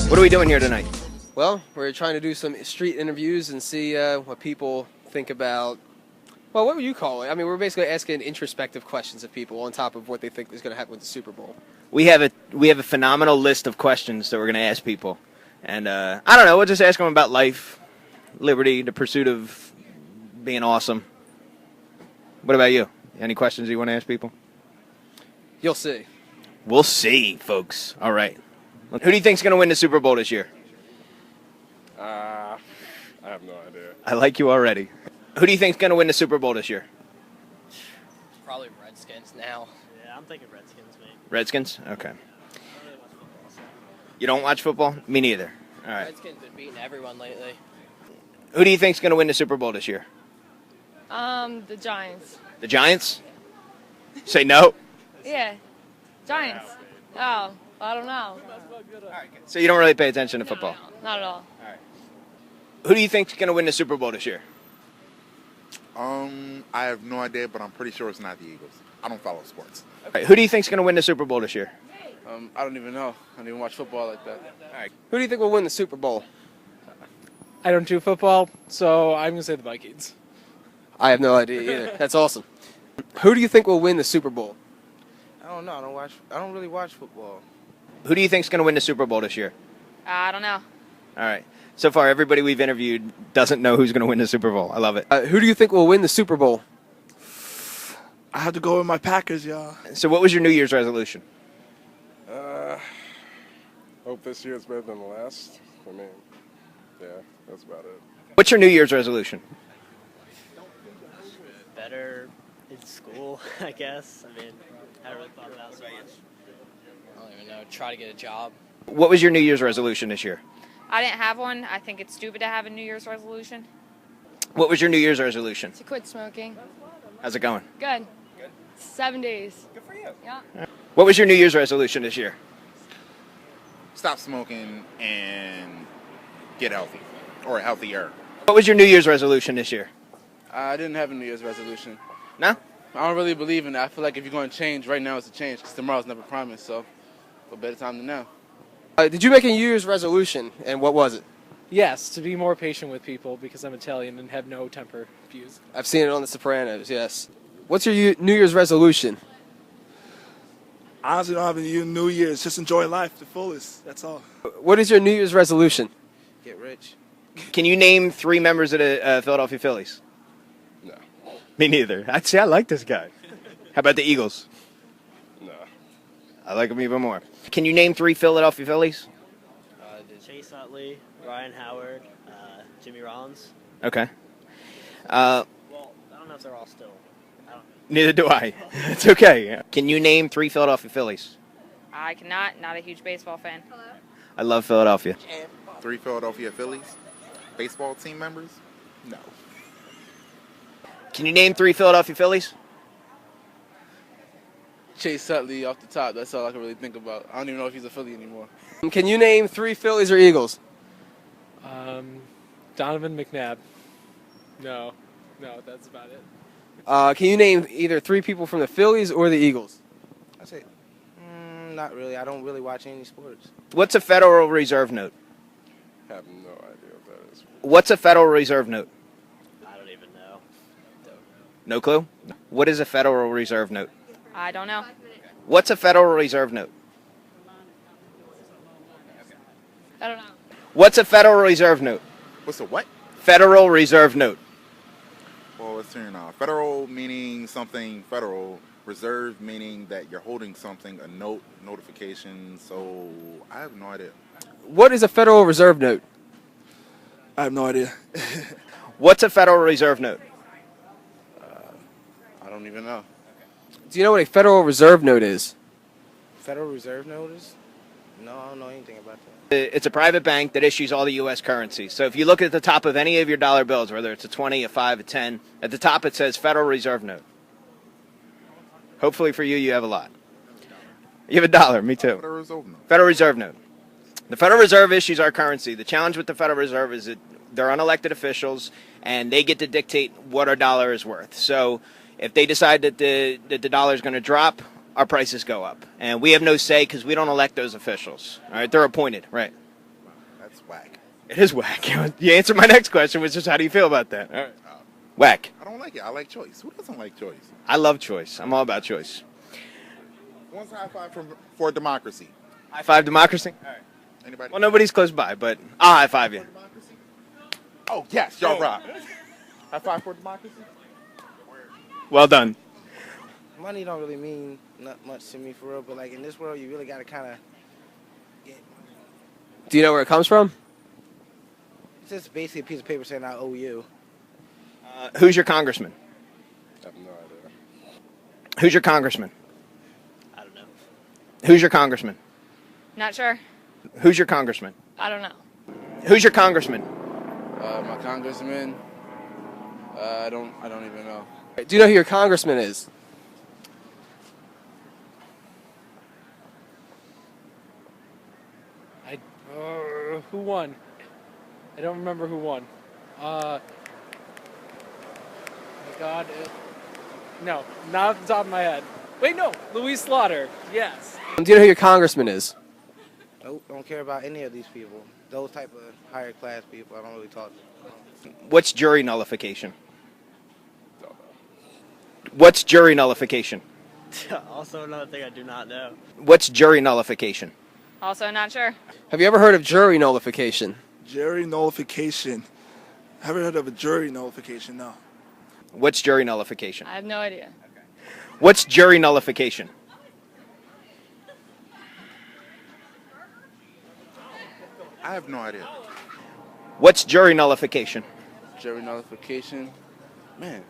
What are we doing here tonight? Well, we're trying to do some street interviews and see what people think about, well, what would you call it? I mean, we're basically asking introspective questions of people on top of what they think is going to happen with the Super Bowl. We have a phenomenal list of questions that we're going to ask people. And I don't know, we'll just ask them about life, liberty, the pursuit of being awesome. What about you? Any questions you want to ask people? You'll see. We'll see, folks. All right. Who do you think's going to win the Super Bowl this year? I have no idea. I like you already. Who do you think's going to win the Super Bowl this year? Probably Redskins now. Yeah, I'm thinking Redskins, mate. Redskins? Okay. You don't watch football? Me neither. All right. Redskins been beating everyone lately. Who do you think's going to win the Super Bowl this year? The Giants. The Giants? Say no. Yeah, Giants. Oh, I don't know. So you don't really pay attention to football? No, not at all. Who do you think's going to win the Super Bowl this year? I have no idea, but I'm pretty sure it's not the Eagles. I don't follow sports. Okay. Who do you think's going to win the Super Bowl this year? I don't even know. I don't even watch football like that. All right. Who do you think will win the Super Bowl? I don't do football, so I'm going to say the Vikings. I have no idea either. That's awesome. Who do you think will win the Super Bowl? I don't know. I don't really watch football. Who do you think's going to win the Super Bowl this year? I don't know. All right. So far, everybody we've interviewed doesn't know who's going to win the Super Bowl. I love it. Who do you think will win the Super Bowl? I have to go with my Packers, y'all. So what was your New Year's resolution? Hope this year is better than the last. I mean, yeah, that's about it. What's your New Year's resolution? Better in school, I guess. I mean, I haven't really thought about it so much. I don't even know. Try to get a job. What was your New Year's resolution this year? I didn't have one. I think it's stupid to have a New Year's resolution. What was your New Year's resolution? To quit smoking. How's it going? Good. 7 days. Good for you. Yeah. What was your New Year's resolution this year? Stop smoking and get healthy, or healthier. What was your New Year's resolution this year? I didn't have a New Year's resolution. No? I don't really believe in it. I feel like if you're going to change, right now it's a change, because tomorrow's never promised, so what better time than now? Did you make a New Year's resolution, and what was it? Yes, to be more patient with people because I'm Italian and have no temper views. I've seen it on The Sopranos, yes. What's your New Year's resolution? Honestly, don't have any New Year's. Just enjoy life to the fullest. That's all. What is your New Year's resolution? Get rich. Can you name 3 members of the Philadelphia Phillies? No. Me neither. I like this guy. How about the Eagles? No. I like them even more. Can you name 3 Philadelphia Phillies? Chase Utley, Ryan Howard, Jimmy Rollins. Okay. Well, I don't know if they're all still. Neither do I. It's okay. Can you name 3 Philadelphia Phillies? I cannot. Not a huge baseball fan. Hello? I love Philadelphia. 3 Philadelphia Phillies baseball team members? No. Can you name 3 Philadelphia Phillies? Chase Utley off the top. That's all I can really think about. I don't even know if he's a Philly anymore. Can you name 3 Phillies or Eagles? Donovan McNabb. No, that's about it. Can you name either 3 people from the Phillies or the Eagles? I say, not really. I don't really watch any sports. What's a Federal Reserve note? I have no idea what that is. What's a Federal Reserve note? I don't even know. No clue? What is a Federal Reserve note? I don't know. What's a Federal Reserve note? I don't know. What's a Federal Reserve note? What's a what? Federal Reserve note. Well, let's see now. Federal meaning something federal. Reserve meaning that you're holding something, a note, notification. So I have no idea. What is a Federal Reserve note? I have no idea. What's a Federal Reserve note? I don't even know. Do you know what a Federal Reserve note is? Federal Reserve notice? No, I don't know anything about that. It's a private bank that issues all the U.S. currency. So if you look at the top of any of your dollar bills, whether it's a 20, a 5, a 10, at the top it says Federal Reserve note. Hopefully for you, you have a lot. You have $1. Me too. Federal Reserve note. Federal Reserve note. The Federal Reserve issues our currency. The challenge with the Federal Reserve is that they're unelected officials, and they get to dictate what our dollar is worth. So if they decide that the dollar is going to drop, our prices go up. And we have no say because we don't elect those officials. All right, they're appointed, right? That's whack. It is whack. You answered my next question, which is how do you feel about that? All right. Whack. I don't like it. I like choice. Who doesn't like choice? I love choice. I'm all about choice. One high five for democracy. High five democracy? All right. Anybody? Well, nobody's close by, but I'll high five you. Oh, yes, y'all rock. High five for democracy? Well done. Money don't really mean not much to me for real, but like in this world, you really gotta kind of get. Do you know where it comes from? It's just basically a piece of paper saying I owe you. Who's your congressman? I have no idea. Who's your congressman? I don't know. Who's your congressman? Not sure. Who's your congressman? I don't know. Who's your congressman? My congressman. I don't even know. Do you know who your congressman is? Who won? I don't remember who won. My God. No, not off the top of my head. Wait, no. Louise Slaughter. Yes. Do you know who your congressman is? Nope, don't care about any of these people. Those type of higher class people, I don't really talk to. What's jury nullification? What's jury nullification? Also, another thing I do not know. What's jury nullification? Also not sure. Have you ever heard of jury nullification? Jury nullification. Haven't heard of a jury nullification, no. What's jury nullification? I have no idea. What's jury nullification? I have no idea. What's jury nullification? Jury nullification. Man.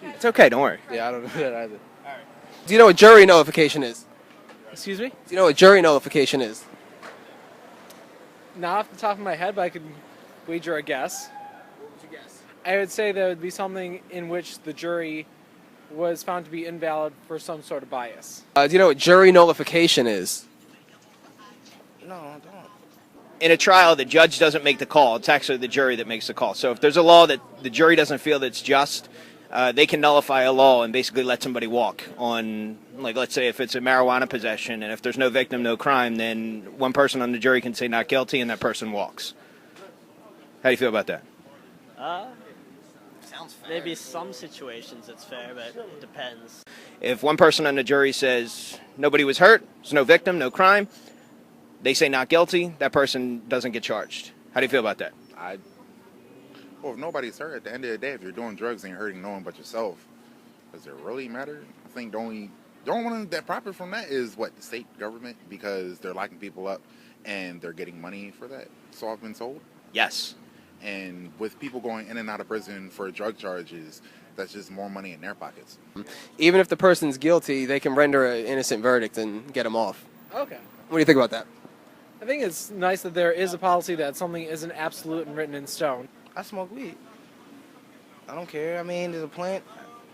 It's okay, don't worry. Yeah, I don't know that either. Do you know what jury nullification is? Excuse me? Do you know what jury nullification is? Not off the top of my head, but I could wager a guess. I would say that would be something in which the jury was found to be invalid for some sort of bias. Do you know what jury nullification is? No, I don't. In a trial, the judge doesn't make the call. It's actually the jury that makes the call. So if there's a law that the jury doesn't feel that's just, they can nullify a law and basically let somebody walk on, like, let's say if it's a marijuana possession and if there's no victim, no crime, then one person on the jury can say not guilty and that person walks. How do you feel about that? Sounds fair. Maybe some situations it's fair, but it depends. If one person on the jury says nobody was hurt, there's no victim, no crime, they say not guilty, that person doesn't get charged. How do you feel about that? Well, if nobody's hurt, at the end of the day, if you're doing drugs and you're hurting no one but yourself, does it really matter? I think the only one that profit from that is what, the state government, because they're locking people up and they're getting money for that. So I've been told. Yes. And with people going in and out of prison for drug charges, that's just more money in their pockets. Even if the person's guilty, they can render an innocent verdict and get them off. Okay. What do you think about that? I think it's nice that there is a policy that something isn't absolute and written in stone. I smoke weed. I don't care. I mean, there's a plant.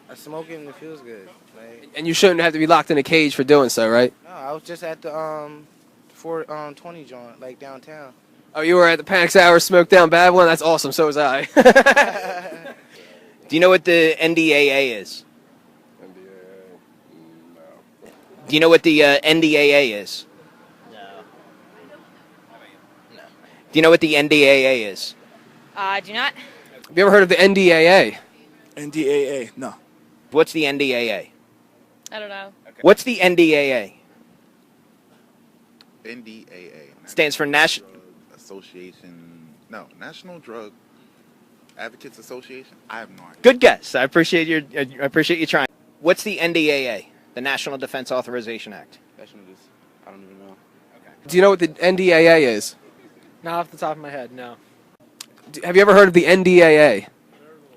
I smoke it and it feels good. Like, And you shouldn't have to be locked in a cage for doing so, right? no, I was just at the 420 joint, like downtown. Oh, you were at the Panic Hour Smoke Down Babylon? That's awesome. So was I. Do you know what the NDAA is? NDAA? No. Do you know what the NDAA is? No. Do you know what the NDAA is? I do not. Have you ever heard of the NDAA? NDAA, no. What's the NDAA? I don't know. What's the NDAA? NDAA. Stands for National Association. No, National Drug Advocates Association. I have no idea. Good guess. I appreciate you trying. What's the NDAA? The National Defense Authorization Act. I don't even know. Do you know what the NDAA is? Not off the top of my head, no. Have you ever heard of the NDAA?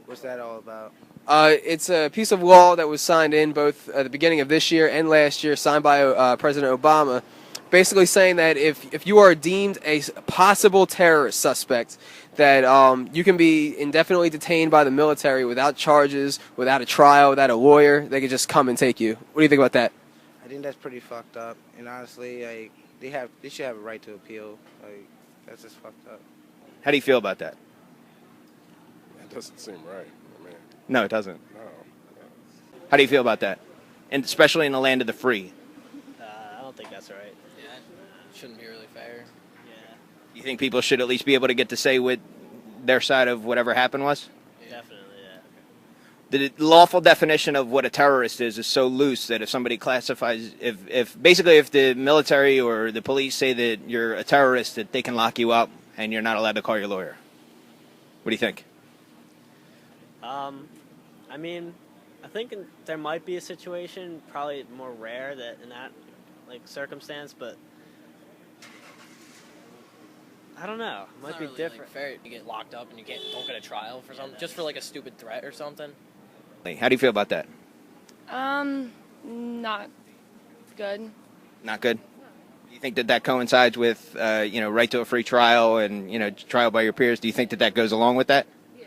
What's that all about? It's a piece of law that was signed in both at the beginning of this year and last year, signed by President Obama, basically saying that if you are deemed a possible terrorist suspect, that you can be indefinitely detained by the military without charges, without a trial, without a lawyer. They could just come and take you. What do you think about that? I think that's pretty fucked up. And honestly, like they should have a right to appeal. Like that's just fucked up. How do you feel about that? That doesn't seem right. I mean, No, it doesn't. no. How do you feel about that? And especially in the land of the free. shouldn't be really fair. Yeah, You think people should at least be able to get to say what their side of whatever happened was? definitely. Yeah. The lawful definition of what a terrorist is so loose that if somebody classifies, if basically if the military or the police say that you're a terrorist, that they can lock you up and you're not allowed to call your lawyer. What do you think? I mean, I think there might be a situation, probably more rare that in that like circumstance, but I don't know. It It's might not be really, different. Like, fair. You get locked up and you don't get a trial for something, just for like a stupid threat or something. How do you feel about that? Not good. Not good. Do you think that that coincides with, right to a free trial and trial by your peers? Do you think that that goes along with that? Yeah.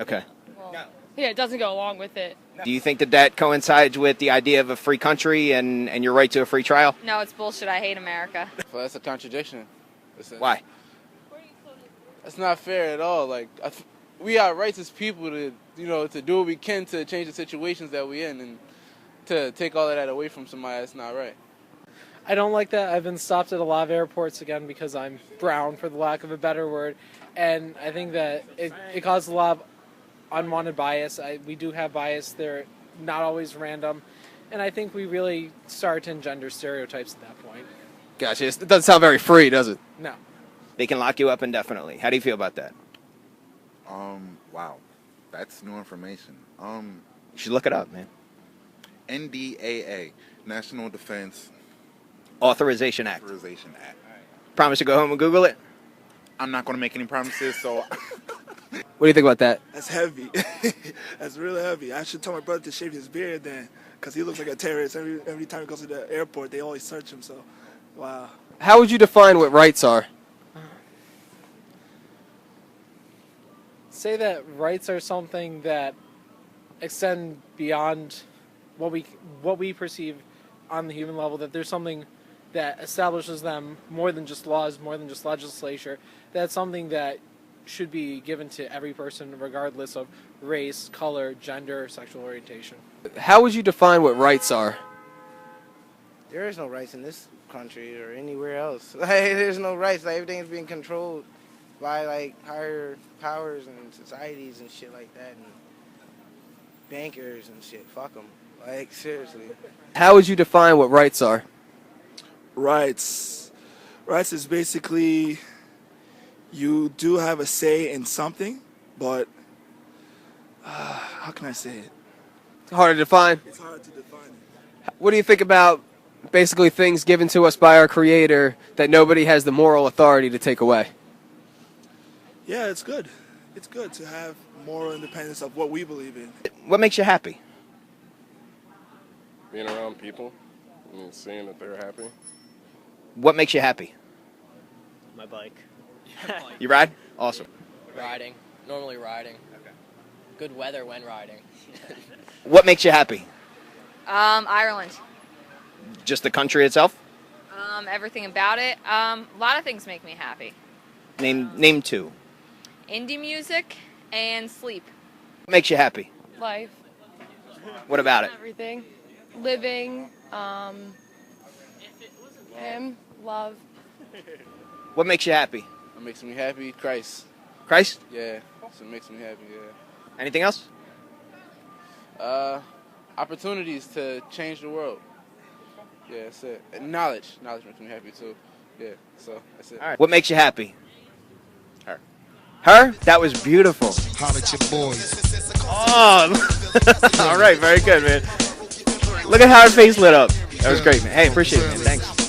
Okay. Well, yeah, it doesn't go along with it. Do you think that that coincides with the idea of a free country and your right to a free trial? No, it's bullshit. I hate America. Well, that's a contradiction. Why? That's not fair at all. Like, we have rights as people to, to do what we can to change the situations that we're in, and to take all of that away from somebody, that's not right. I don't like that. I've been stopped at a lot of airports again because I'm brown, for the lack of a better word, and I think that it causes a lot of unwanted bias. We do have bias. They're not always random, and I think we really start to engender stereotypes at that point. Gotcha. It doesn't sound very free, does it? No. They can lock you up indefinitely. How do you feel about that? Wow, that's new information. You should look it up, man. NDAA, National Defense Authorization Act. Authorization Act. Promise to go home and Google it? I'm not going to make any promises, so What do you think about that? That's heavy. That's really heavy. I should tell my brother to shave his beard then, because he looks like a terrorist. Every time he goes to the airport, they always search him. So, wow. How would you define what rights are? Say that rights are something that extend beyond what we perceive on the human level, that there's something that establishes them more than just laws, more than just legislature. That's something that should be given to every person regardless of race, color, gender, sexual orientation. How would you define what rights are? There is no rights in this country or anywhere else. Like, there's no rights. Like, everything is being controlled by like higher powers and societies and shit like that, and bankers and shit. Fuck them. Like, seriously. How would you define what rights are? Rights. Rights is basically you do have a say in something, but how can I say it? Hard to define. It's hard to define it. What do you think about basically things given to us by our Creator that nobody has the moral authority to take away? Yeah, it's good. It's good to have moral independence of what we believe in. What makes you happy? Being around people and seeing that they're happy. What makes you happy? My bike. You ride? Awesome. Riding. Normally riding. Okay. Good weather when riding. What makes you happy? Ireland. Just the country itself? Everything about it. A lot of things make me happy. Name two. Indie music and sleep. What makes you happy? Life. What about it? Everything. Living. Him. Love. What makes you happy? What makes me happy? Christ. Christ? Yeah, that's what makes me happy, yeah. Anything else? Opportunities to change the world. Yeah, that's it. And knowledge. Knowledge makes me happy, too. Yeah, so that's it. All right. What makes you happy? Her. Her? That was beautiful. Holla at your boys. Oh, all right. Very good, man. Look at how her face lit up. That was great, man. Hey, appreciate it, man. Thanks.